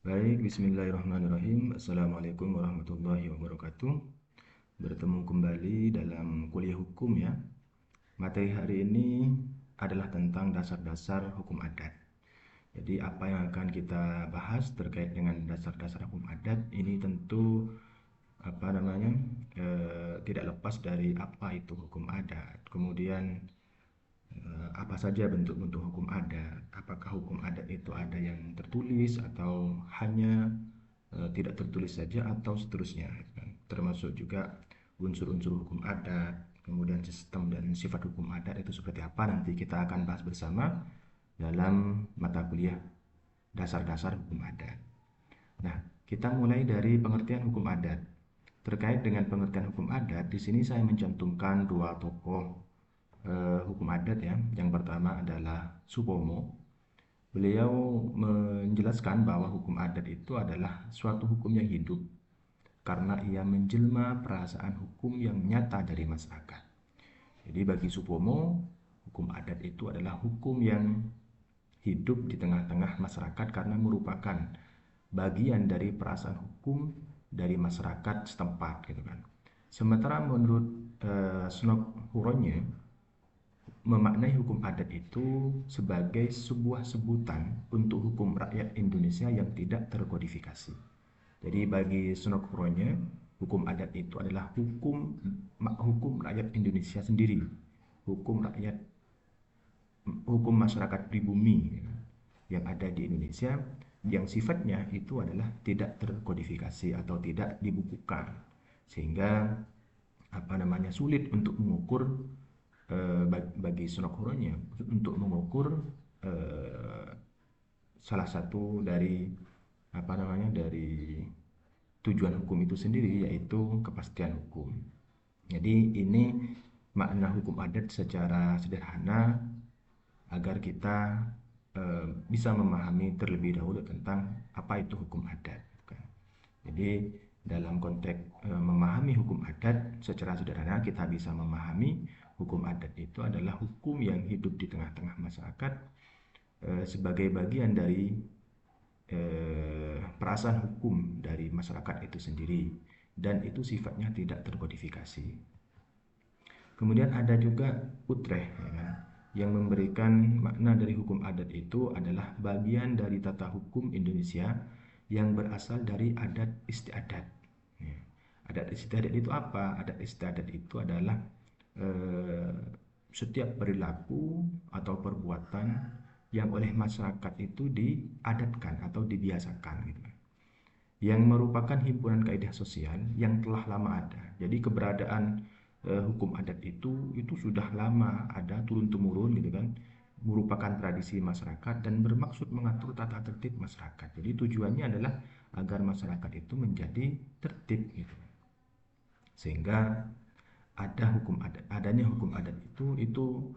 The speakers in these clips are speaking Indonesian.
Baik, bismillahirrahmanirrahim. Assalamualaikum warahmatullahi wabarakatuh. Bertemu kembali dalam kuliah hukum ya. Materi hari ini adalah tentang dasar-dasar hukum adat. Jadi apa yang akan kita bahas terkait dengan dasar-dasar hukum adat ini tentu apa namanya tidak lepas dari apa itu hukum adat. Kemudian apa saja bentuk-bentuk hukum adat? Apakah hukum adat itu ada yang tertulis atau hanya tidak tertulis saja atau seterusnya, gitu kan? Termasuk juga unsur-unsur hukum adat, kemudian sistem dan sifat hukum adat itu seperti apa nanti kita akan bahas bersama dalam mata kuliah dasar-dasar hukum adat. Nah, kita mulai dari pengertian hukum adat. Terkait dengan pengertian hukum adat, di sini saya mencantumkan dua tokoh hukum adat ya. Yang pertama adalah Supomo. Beliau menjelaskan bahwa hukum adat itu adalah suatu hukum yang hidup karena ia menjelma perasaan hukum yang nyata dari masyarakat. Jadi bagi Supomo, hukum adat itu adalah hukum yang hidup di tengah-tengah masyarakat karena merupakan bagian dari perasaan hukum dari masyarakat setempat gitu kan. Sementara menurut Snok Huronye, memaknai hukum adat itu sebagai sebuah sebutan untuk hukum rakyat Indonesia yang tidak terkodifikasi. Jadi bagi Sunokronya, hukum adat itu adalah hukum rakyat Indonesia sendiri, hukum rakyat, hukum masyarakat pribumi yang ada di Indonesia, yang sifatnya itu adalah tidak terkodifikasi atau tidak dibukukan, sehingga apa namanya sulit untuk mengukur bagi Sunokronya untuk mengukur eh, salah satu dari apa namanya dari tujuan hukum itu sendiri, yaitu kepastian hukum. Jadi ini makna hukum adat secara sederhana agar kita bisa memahami terlebih dahulu tentang apa itu hukum adat. Jadi dalam konteks memahami hukum adat secara sederhana, kita bisa memahami hukum adat itu adalah hukum yang hidup di tengah-tengah masyarakat sebagai bagian dari perasaan hukum dari masyarakat itu sendiri, dan itu sifatnya tidak terkodifikasi. Kemudian ada juga Utrecht ya kan, yang memberikan makna dari hukum adat itu adalah bagian dari tata hukum Indonesia yang berasal dari adat istiadat. Ya. Adat istiadat itu apa? Adat istiadat itu adalah eh, setiap perilaku atau perbuatan yang oleh masyarakat itu diadatkan atau dibiasakan gitu, yang merupakan himpunan kaidah sosial yang telah lama ada. Jadi keberadaan hukum adat itu sudah lama ada turun temurun gitu kan, merupakan tradisi masyarakat dan bermaksud mengatur tata tertib masyarakat. Jadi tujuannya adalah agar masyarakat itu menjadi tertib gitu. Sehingga adanya hukum adat itu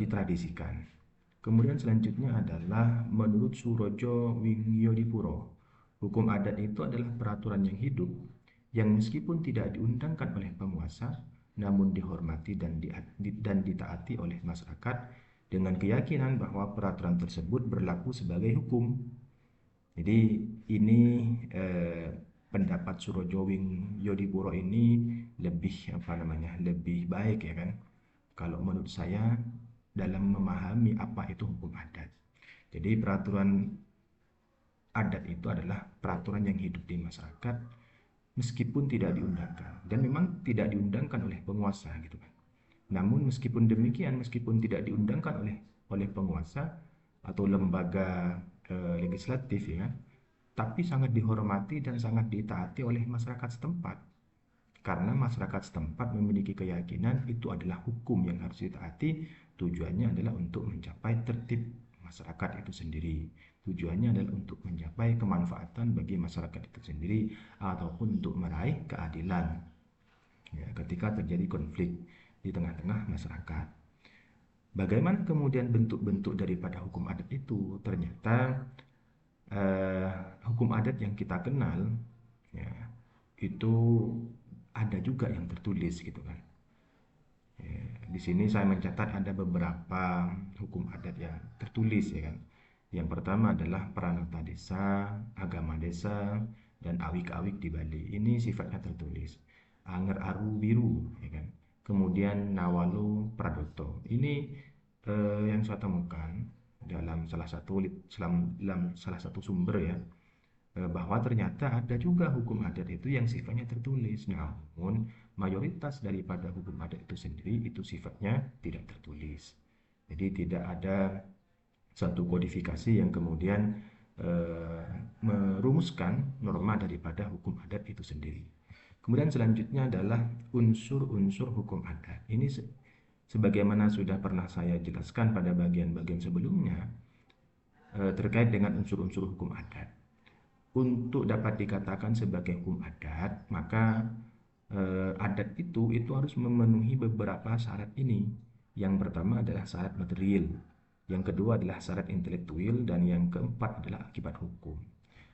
ditradisikan. Kemudian selanjutnya adalah menurut Surojo Wingyodipuro, hukum adat itu adalah peraturan yang hidup yang meskipun tidak diundangkan oleh penguasa, namun dihormati dan ditaati oleh masyarakat dengan keyakinan bahwa peraturan tersebut berlaku sebagai hukum. Jadi ini eh, pendapat Surojo Wingyodipuro ini lebih apa namanya lebih baik ya kan. Kalau menurut saya dalam memahami apa itu hukum adat. Jadi peraturan adat itu adalah peraturan yang hidup di masyarakat meskipun tidak diundangkan, dan memang tidak diundangkan oleh penguasa gitu kan. Namun meskipun demikian, meskipun tidak diundangkan oleh penguasa atau lembaga legislatif ya kan, tapi sangat dihormati dan sangat ditaati oleh masyarakat setempat. Karena masyarakat setempat memiliki keyakinan itu adalah hukum yang harus ditaati, tujuannya adalah untuk mencapai tertib masyarakat itu sendiri. Tujuannya adalah untuk mencapai kemanfaatan bagi masyarakat itu sendiri ataupun untuk meraih keadilan ya, ketika terjadi konflik di tengah-tengah masyarakat. Bagaimana kemudian bentuk-bentuk daripada hukum adat itu? Ternyata eh, hukum adat yang kita kenal ya, itu ada juga yang tertulis gitu kan. Ya, di sini saya mencatat ada beberapa hukum adat yang tertulis ya kan. Yang pertama adalah Pranata Desa, Agama Desa, dan Awik-awik di Bali. Ini sifatnya tertulis. Anger Aru Biru, ya kan? Kemudian Nawalo Pradoto. Ini yang saya temukan dalam salah satu sumber ya, bahwa ternyata ada juga hukum adat itu yang sifatnya tertulis. Namun mayoritas daripada hukum adat itu sendiri itu sifatnya tidak tertulis. Jadi tidak ada satu kodifikasi yang kemudian merumuskan norma daripada hukum adat itu sendiri. Kemudian selanjutnya adalah unsur-unsur hukum adat. Ini sebagaimana sudah pernah saya jelaskan pada bagian-bagian sebelumnya, terkait dengan unsur-unsur hukum adat. Untuk dapat dikatakan sebagai hukum adat, maka adat itu harus memenuhi beberapa syarat ini. Yang pertama adalah syarat material, yang kedua adalah syarat intelektual, dan yang keempat adalah akibat hukum.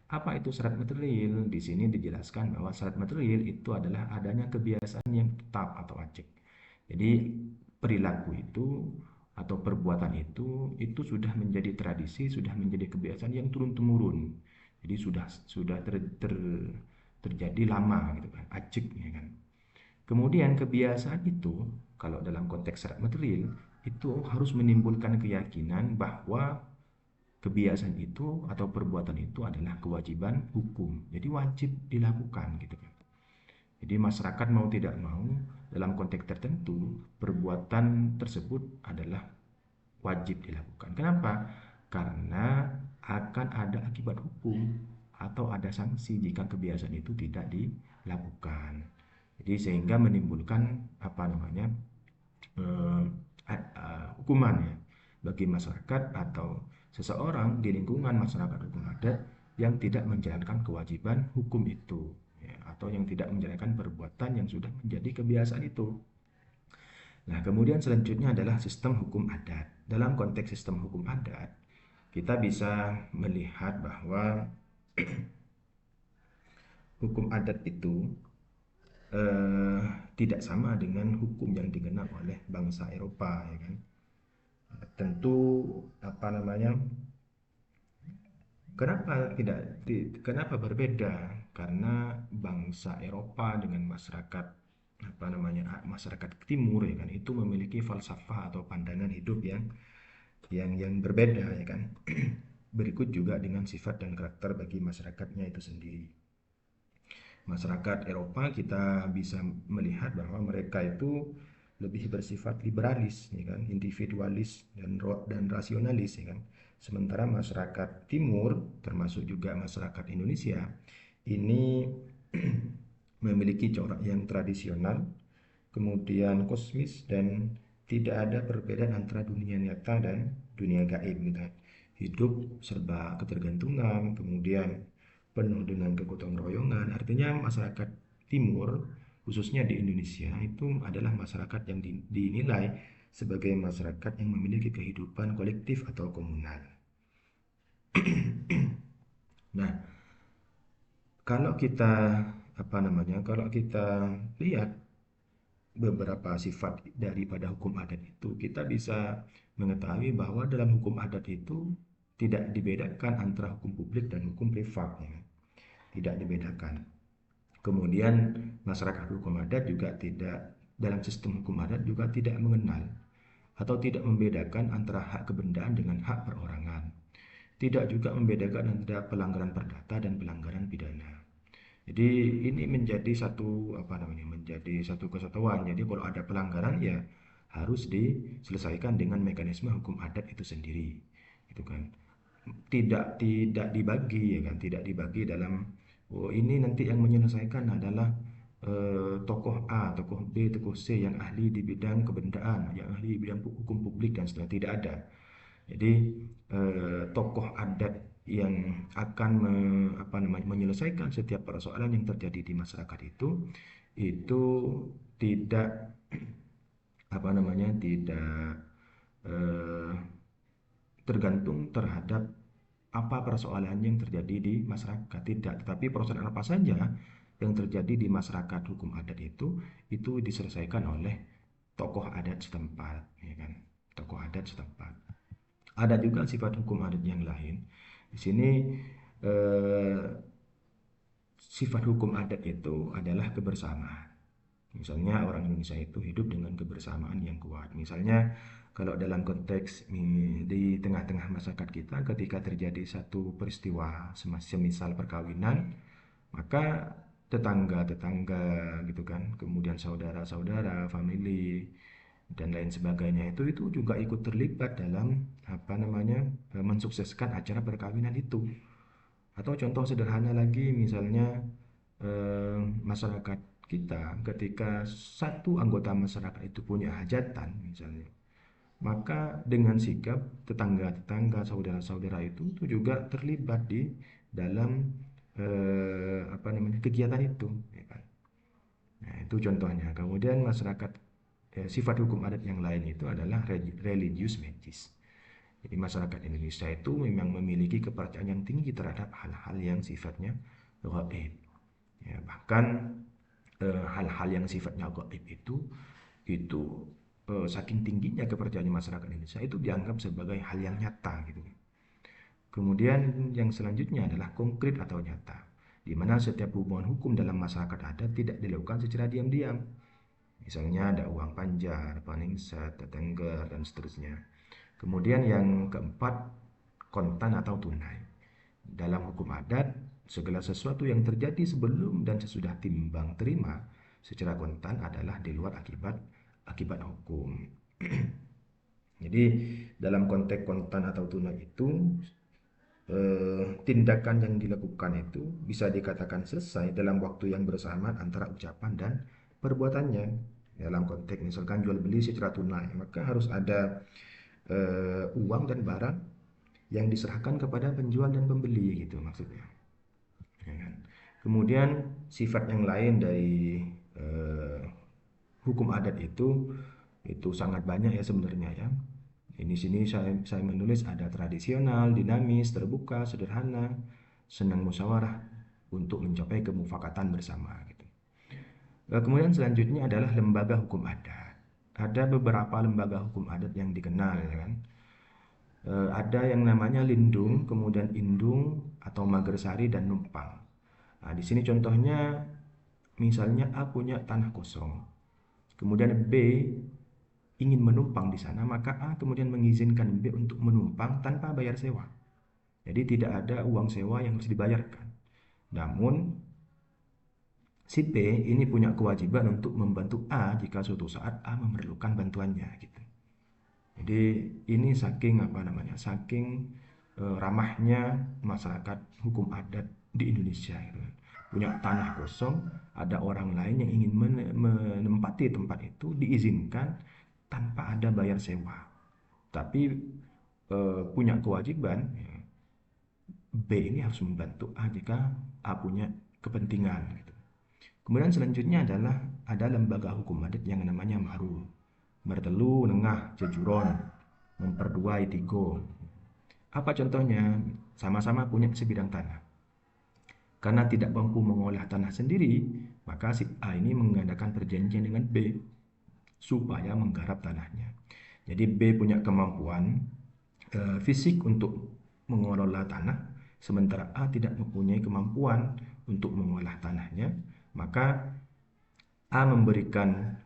Apa itu syarat material? Di sini dijelaskan bahwa syarat material itu adalah adanya kebiasaan yang tetap atau wajib. Jadi perilaku itu atau perbuatan itu sudah menjadi tradisi, sudah menjadi kebiasaan yang turun-temurun. Jadi sudah terjadi lama gitu kan, acik ya kan. Kemudian kebiasaan itu kalau dalam konteks syarat material itu harus menimbulkan keyakinan bahwa kebiasaan itu atau perbuatan itu adalah kewajiban hukum. Jadi wajib dilakukan gitu kan. Jadi masyarakat mau tidak mau dalam konteks tertentu perbuatan tersebut adalah wajib dilakukan. Kenapa? Karena akan ada akibat hukum atau ada sanksi jika kebiasaan itu tidak dilakukan. Jadi sehingga menimbulkan apa namanya eh, hukuman ya bagi masyarakat atau seseorang di lingkungan masyarakat hukum adat yang tidak menjalankan kewajiban hukum itu ya, atau yang tidak menjalankan perbuatan yang sudah menjadi kebiasaan itu. Nah, kemudian selanjutnya adalah sistem hukum adat. Dalam konteks sistem hukum adat, kita bisa melihat bahwa hukum adat itu eh, tidak sama dengan hukum yang dikenal oleh bangsa Eropa, ya kan? Tentu apa namanya? Kenapa berbeda? Karena bangsa Eropa dengan masyarakat apa namanya masyarakat Timur ya kan itu memiliki falsafah atau pandangan hidup yang berbeda ya kan. Berikut juga dengan sifat dan karakter bagi masyarakatnya itu sendiri. Masyarakat Eropa kita bisa melihat bahwa mereka itu lebih bersifat liberalis, ya kan, individualis dan rasionalis, ya kan. Sementara masyarakat Timur, termasuk juga masyarakat Indonesia, ini memiliki corak yang tradisional, kemudian kosmis dan tidak ada perbedaan antara dunia nyata dan dunia gaib gitu. Hidup serba ketergantungan, kemudian penuh dengan kegotong royongan. Artinya masyarakat Timur, khususnya di Indonesia, itu adalah masyarakat yang dinilai sebagai masyarakat yang memiliki kehidupan kolektif atau komunal. Nah, kalau kita kalau kita lihat beberapa sifat daripada hukum adat itu, kita bisa mengetahui bahwa dalam hukum adat itu tidak dibedakan antara hukum publik dan hukum privat, ya. Tidak dibedakan. Kemudian masyarakat hukum adat juga tidak dalam sistem hukum adat juga tidak mengenal atau tidak membedakan antara hak kebendaan dengan hak perorangan. Tidak juga membedakan antara pelanggaran perdata dan pelanggaran pidana. Jadi ini menjadi satu kesatuan. Jadi kalau ada pelanggaran ya harus diselesaikan dengan mekanisme hukum adat itu sendiri. Itu kan. Tidak dibagi ya kan, tidak dibagi dalam ini nanti yang menyelesaikan adalah tokoh A, tokoh B, tokoh C yang ahli di bidang kebendaan, yang ahli di bidang hukum publik dan seterusnya, tidak ada. Jadi tokoh adat yang akan menyelesaikan setiap persoalan yang terjadi di masyarakat itu tidak tidak eh, tergantung terhadap apa persoalan yang terjadi di masyarakat, tidak, tetapi persoalan apa saja yang terjadi di masyarakat hukum adat itu diselesaikan oleh tokoh adat setempat, ya kan, tokoh adat setempat. Ada juga sifat hukum adat yang lain. Di sini eh, sifat hukum adat itu adalah kebersamaan. Misalnya orang Indonesia itu hidup dengan kebersamaan yang kuat. Misalnya kalau dalam konteks di tengah-tengah masyarakat kita ketika terjadi satu peristiwa semisal perkawinan, maka tetangga-tetangga gitu kan, kemudian saudara-saudara, family dan lain sebagainya itu juga ikut terlibat dalam apa namanya mensukseskan acara perkawinan itu. Atau contoh sederhana lagi misalnya masyarakat kita ketika satu anggota masyarakat itu punya hajatan misalnya, maka dengan sigap tetangga-tetangga, saudara-saudara itu juga terlibat di dalam apa namanya kegiatan itu, ya kan? Nah, itu contohnya. Kemudian masyarakat sifat hukum adat yang lain itu adalah religius magis. Jadi masyarakat Indonesia itu memang memiliki kepercayaan yang tinggi terhadap hal-hal yang sifatnya gaib. Ya, bahkan hal-hal yang sifatnya gaib itu saking tingginya kepercayaan masyarakat Indonesia itu dianggap sebagai hal yang nyata gitu. Kemudian yang selanjutnya adalah konkret atau nyata, di mana setiap hubungan hukum dalam masyarakat adat tidak dilakukan secara diam-diam. Misalnya ada uang panjar, paningsat, tetengger, dan seterusnya. Kemudian yang keempat, kontan atau tunai. Dalam hukum adat, segala sesuatu yang terjadi sebelum dan sesudah timbang terima secara kontan adalah di luar akibat hukum. Jadi dalam konteks kontan atau tunai itu tindakan yang dilakukan itu bisa dikatakan selesai dalam waktu yang bersamaan antara ucapan dan perbuatannya. Dalam konteks misalkan jual beli secara tunai, maka harus ada uang dan barang yang diserahkan kepada penjual dan pembeli gitu maksudnya. Ya kan? Kemudian sifat yang lain dari eh, hukum adat itu sangat banyak ya sebenarnya ya. Ini sini saya menulis ada tradisional, dinamis, terbuka, sederhana, senang musyawarah untuk mencapai kemufakatan bersama gitu. Kemudian selanjutnya adalah lembaga hukum adat. Ada beberapa lembaga hukum adat yang dikenal ya kan. Ada yang namanya lindung, kemudian indung atau magersari dan numpang. Nah, di sini contohnya misalnya A punya tanah kosong, kemudian B ingin menumpang di sana, maka A kemudian mengizinkan B untuk menumpang tanpa bayar sewa. Jadi tidak ada uang sewa yang harus dibayarkan. Namun si B ini punya kewajiban untuk membantu A jika suatu saat A memerlukan bantuannya gitu. Jadi ini saking apa namanya, saking ramahnya masyarakat hukum adat di Indonesia gitu kan. Punya tanah kosong, ada orang lain yang ingin menempati tempat itu diizinkan tanpa ada bayar sewa. Tapi punya kewajiban ya, B ini harus membantu A jika A punya kepentingan gitu. Kemudian selanjutnya adalah ada lembaga hukum adat yang namanya maru. Mertelu, nengah, jejuron, memperduai, tigo. Apa contohnya? Sama-sama punya sebidang tanah. Karena tidak mampu mengolah tanah sendiri, maka si A ini mengadakan perjanjian dengan B supaya menggarap tanahnya. Jadi B punya kemampuan fisik untuk mengelola tanah, sementara A tidak mempunyai kemampuan untuk mengolah tanahnya, maka A memberikan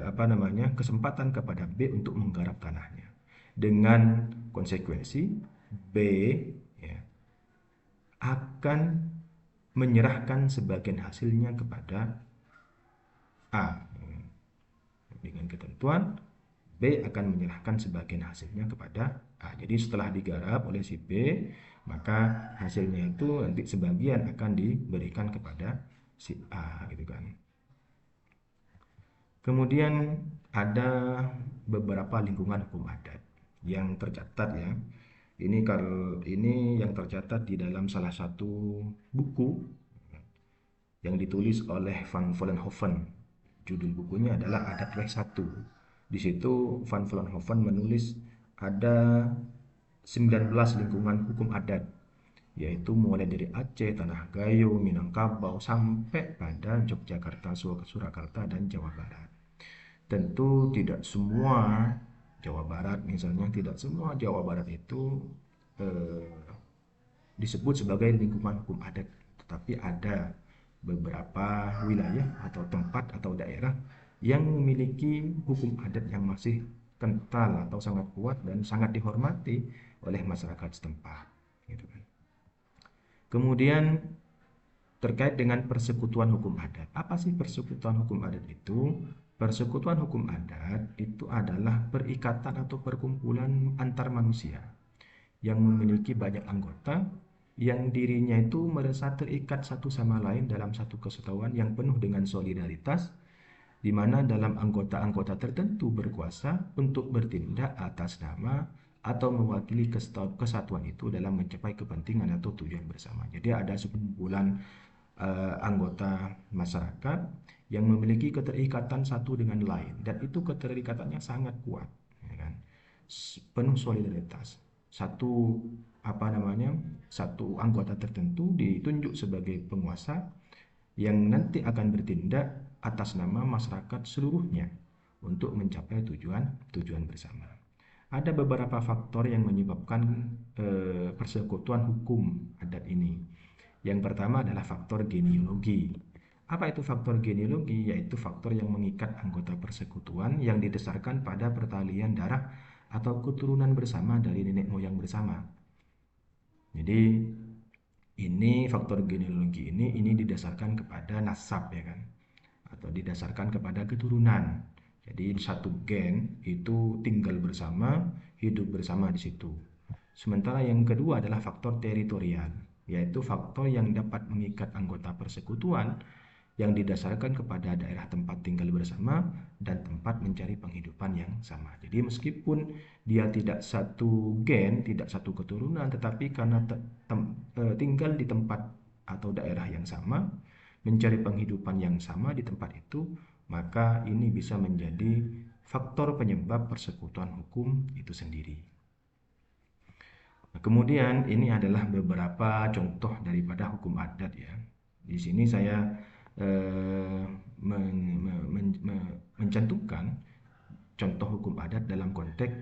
apa namanya kesempatan kepada B untuk menggarap tanahnya. Dengan konsekuensi B ya, akan menyerahkan sebagian hasilnya kepada A. Dengan ketentuan B akan menyerahkan sebagian hasilnya kepada A. Jadi setelah digarap oleh si B, maka hasilnya itu nanti sebagian akan diberikan kepada si A gitu kan. Kemudian ada beberapa lingkungan hukum adat yang tercatat ya. Ini yang tercatat di dalam salah satu buku yang ditulis oleh Van Vollenhoven. Judul bukunya adalah Adat Weh 1. Di situ Van Vollenhoven menulis ada 19 lingkungan hukum adat, yaitu mulai dari Aceh, Tanah Gayo, Minangkabau, sampai pada Yogyakarta, Surakarta, dan Jawa Barat. Tentu tidak semua Jawa Barat misalnya, tidak semua Jawa Barat itu eh, disebut sebagai lingkungan hukum adat, tetapi ada beberapa wilayah atau tempat atau daerah yang memiliki hukum adat yang masih kental atau sangat kuat dan sangat dihormati oleh masyarakat setempat, gitu kan. Kemudian terkait dengan persekutuan hukum adat. Apa sih persekutuan hukum adat itu? Persekutuan hukum adat itu adalah perikatan atau perkumpulan antar manusia yang memiliki banyak anggota yang dirinya itu merasa terikat satu sama lain dalam satu kesatuan yang penuh dengan solidaritas, di mana dalam anggota-anggota tertentu berkuasa untuk bertindak atas nama atau mewakili kesatuan itu dalam mencapai kepentingan atau tujuan bersama. Jadi ada sekumpulan anggota masyarakat yang memiliki keterikatan satu dengan lain, dan itu keterikatannya sangat kuat, ya kan? Penuh solidaritas. Satu apa namanya satu anggota tertentu ditunjuk sebagai penguasa yang nanti akan bertindak atas nama masyarakat seluruhnya untuk mencapai tujuan bersama. Ada beberapa faktor yang menyebabkan persekutuan hukum adat ini. Yang pertama adalah faktor genealogi. Apa itu faktor genealogi? Yaitu faktor yang mengikat anggota persekutuan yang didasarkan pada pertalian darah atau keturunan bersama dari nenek moyang bersama. Jadi ini faktor genealogi ini didasarkan kepada nasab, ya kan, atau didasarkan kepada keturunan. Jadi satu gen itu tinggal bersama, hidup bersama di situ. Sementara yang kedua adalah faktor teritorial, yaitu faktor yang dapat mengikat anggota persekutuan yang didasarkan kepada daerah tempat tinggal bersama dan tempat mencari penghidupan yang sama. Jadi meskipun dia tidak satu gen, tidak satu keturunan, tetapi karena tinggal di tempat atau daerah yang sama, mencari penghidupan yang sama di tempat itu, maka ini bisa menjadi faktor penyebab persekutuan hukum itu sendiri. Nah, kemudian ini adalah beberapa contoh daripada hukum adat, ya. Di sini saya eh, mencantumkan contoh hukum adat dalam konteks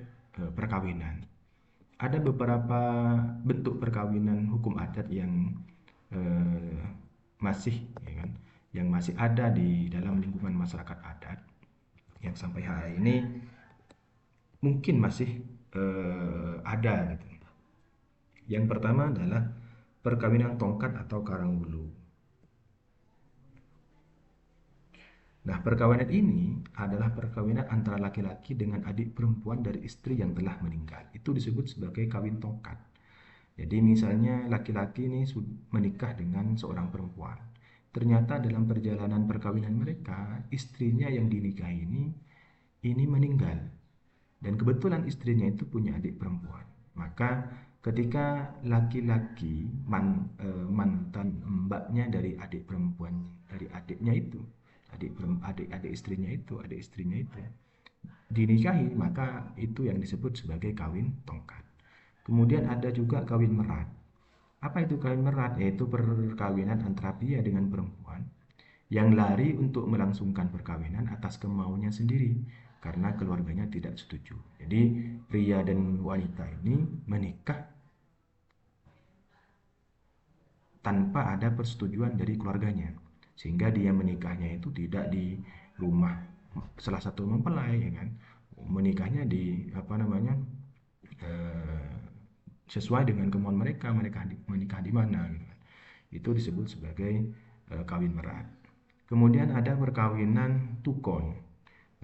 perkawinan. Ada beberapa bentuk perkawinan hukum adat yang eh, masih, ya kan, yang masih ada di dalam lingkungan masyarakat adat yang sampai hari ini mungkin masih ada, gitu. Yang pertama adalah perkawinan tongkat atau karangbulu. Nah, perkawinan ini adalah perkawinan antara laki-laki dengan adik perempuan dari istri yang telah meninggal. Itu disebut sebagai kawin tongkat. Jadi misalnya laki-laki ini menikah dengan seorang perempuan. Ternyata dalam perjalanan perkawinan mereka, istrinya yang dinikahi ini meninggal. Dan kebetulan istrinya itu punya adik perempuan. Maka ketika laki-laki mantan mbaknya dari adik perempuan, dari adiknya itu, adik istrinya itu dinikahi, maka itu yang disebut sebagai kawin tongkat. Kemudian ada juga kawin merat. Apa itu kawin merat? Yaitu perkawinan antara pria dengan perempuan yang lari untuk melangsungkan perkawinan atas kemauannya sendiri karena keluarganya tidak setuju. Jadi pria dan wanita ini menikah tanpa ada persetujuan dari keluarganya, sehingga dia menikahnya itu tidak di rumah salah satu mempelai, ya kan, menikahnya di apa namanya eh, sesuai dengan kemauan mereka menikah di mana, gitu kan. Itu disebut sebagai kawin merat. Kemudian ada perkawinan tukon.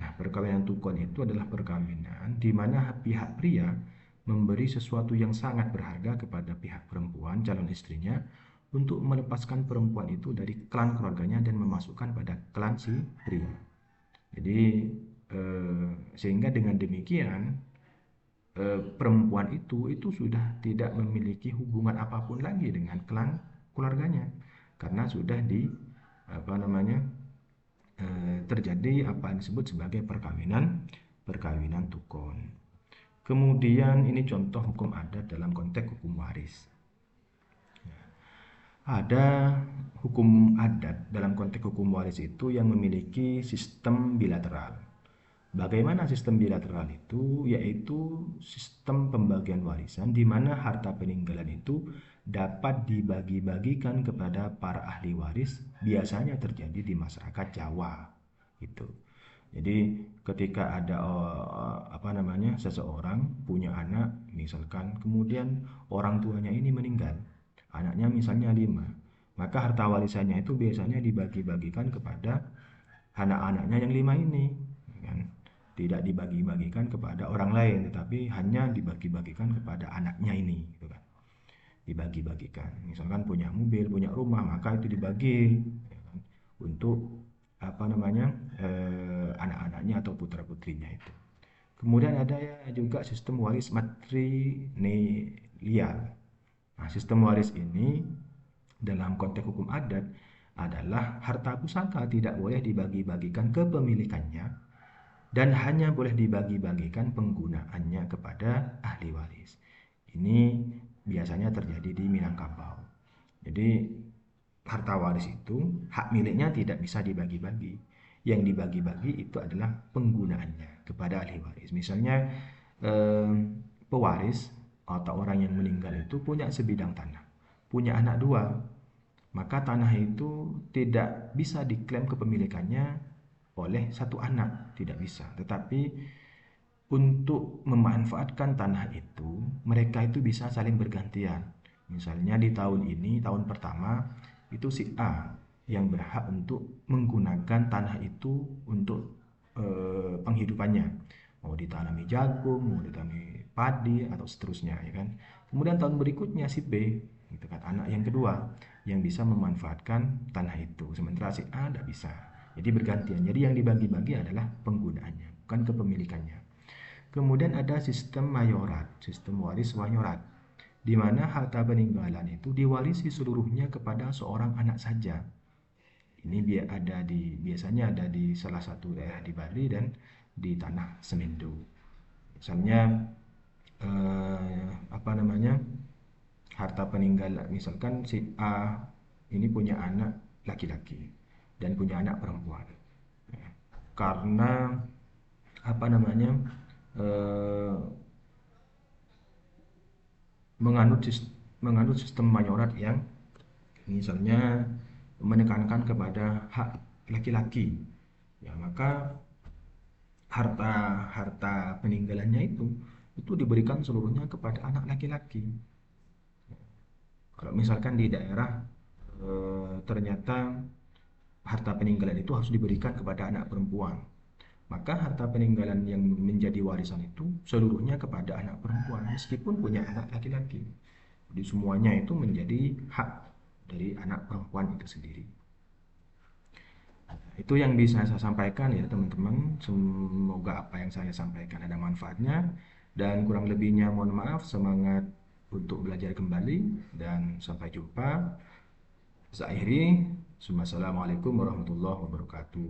Nah, perkawinan tukon itu adalah perkawinan di mana pihak pria memberi sesuatu yang sangat berharga kepada pihak perempuan, calon istrinya, untuk melepaskan perempuan itu dari klan keluarganya dan memasukkan pada klan si pria. Jadi, sehingga dengan demikian perempuan itu sudah tidak memiliki hubungan apapun lagi dengan klan keluarganya karena sudah di apa namanya terjadi apa yang disebut sebagai perkawinan tukon. Kemudian ini contoh hukum adat dalam konteks hukum waris. Ada hukum adat dalam konteks hukum waris itu yang memiliki sistem bilateral. Bagaimana sistem bilateral itu? Yaitu sistem pembagian warisan di mana harta peninggalan itu dapat dibagi-bagikan kepada para ahli waris, biasanya terjadi di masyarakat Jawa. Gitu. Jadi ketika ada seseorang punya anak, misalkan kemudian orang tuanya ini meninggal, anaknya misalnya 5, maka harta warisannya itu biasanya dibagi-bagikan kepada anak-anaknya yang 5 ini, kan? Tidak dibagi-bagikan kepada orang lain, tetapi hanya dibagi-bagikan kepada anaknya ini, gitu kan? Dibagi-bagikan. Misalkan punya mobil, punya rumah, maka itu dibagi, ya kan? Untuk anak-anaknya atau putra-putrinya itu. Kemudian ada ya juga sistem waris matrilineal. Nah, sistem waris ini dalam konteks hukum adat adalah harta pusaka tidak boleh dibagi-bagikan kepemilikannya dan hanya boleh dibagi-bagikan penggunaannya kepada ahli waris. Ini biasanya terjadi di Minangkabau. Jadi harta waris itu hak miliknya tidak bisa dibagi-bagi. Yang dibagi-bagi itu adalah penggunaannya kepada ahli waris. Misalnya pewaris atau orang yang meninggal itu punya sebidang tanah, punya anak 2, maka tanah itu tidak bisa diklaim kepemilikannya oleh satu anak, tidak bisa. Tetapi untuk memanfaatkan tanah itu, mereka itu bisa saling bergantian. Misalnya di tahun ini, tahun pertama, itu si A yang berhak untuk menggunakan tanah itu untuk penghidupannya. Mau ditanami jagung, mau ditanami padi, atau seterusnya, ya kan. Kemudian tahun berikutnya si B, gitu kan, anak yang kedua, yang bisa memanfaatkan tanah itu. Sementara si A tidak bisa. Jadi bergantian. Jadi yang dibagi-bagi adalah penggunaannya, bukan kepemilikannya. Kemudian ada sistem mayorat, sistem waris mayorat, di mana harta peninggalan itu diwarisi seluruhnya kepada seorang anak saja. Ini biasanya ada di salah satu daerah di Bali dan di tanah Semendo. Misalnya harta peninggalan, misalkan si A ini punya anak laki-laki dan punya anak perempuan. Karena eh, menganut sistem mayorat yang misalnya menekankan kepada hak laki-laki, ya maka harta harta peninggalannya itu diberikan seluruhnya kepada anak laki-laki. Kalau misalkan di daerah ternyata harta peninggalan itu harus diberikan kepada anak perempuan, maka harta peninggalan yang menjadi warisan itu seluruhnya kepada anak perempuan meskipun punya anak laki-laki. Jadi semuanya itu menjadi hak dari anak perempuan itu sendiri. Itu yang bisa saya sampaikan ya teman-teman. Semoga apa yang saya sampaikan ada manfaatnya, dan kurang lebihnya mohon maaf. Semangat untuk belajar kembali dan sampai jumpa. Saya akhiri. Assalamualaikum warahmatullahi wabarakatuh.